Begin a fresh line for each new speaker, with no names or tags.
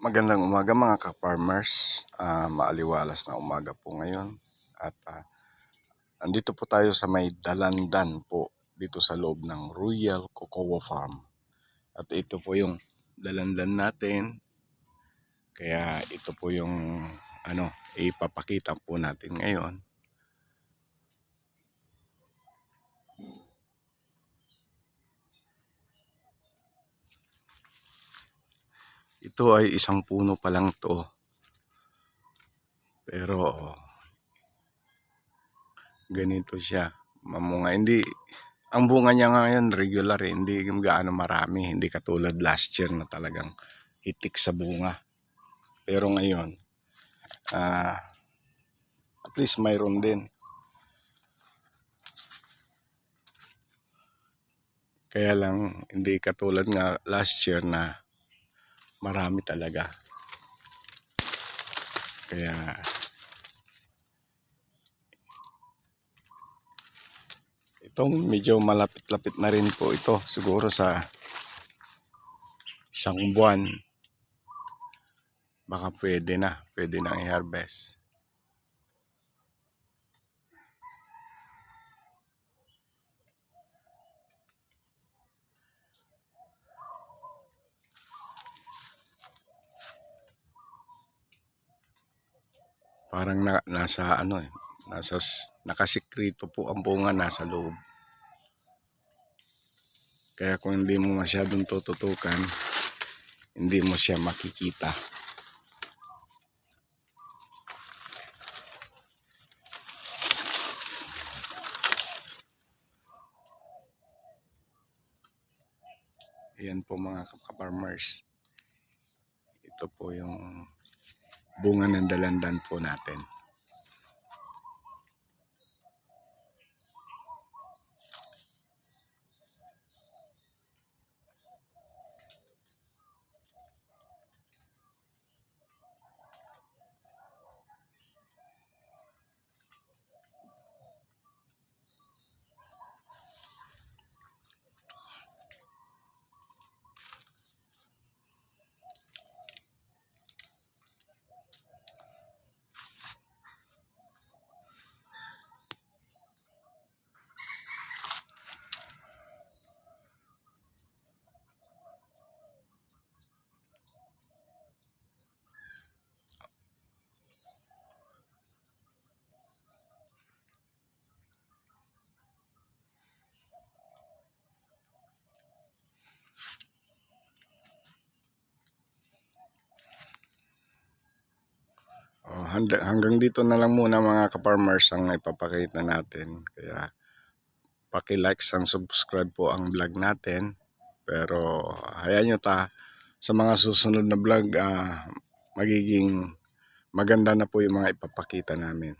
Magandang umaga mga ka-farmers. Maaliwalas na umaga po ngayon. At andito po tayo sa may dalandan po dito sa loob ng Royal Cocoa Farm. At ito po yung dalandan natin. Kaya ito po yung ipapakita po natin ngayon. Ito ay isang puno pa lang to. Pero ganito siya, mamunga. Ang bunga niya ngayon regular, hindi gaano marami, hindi katulad last year na talagang hitik sa bunga. Pero ngayon, at least mayroon din. Kaya lang hindi katulad nga last year na marami talaga. Kaya itong medyo malapit-lapit na rin po ito, siguro sa isang buwan baka pwede na i-harvest. Parang nakasikreto po ang bunga nasa loob. Kaya kung hindi mo masyadong tututukan, hindi mo siya makikita. Ayan po mga ka-farmers. Ito po yung bunga ng dalandan po natin. Hanggang dito na lang muna mga ka-farmers ang ipapakita natin. Kaya paki-like and subscribe po ang vlog natin. Pero hayaan nyo sa mga susunod na vlog magiging maganda na po yung mga ipapakita namin.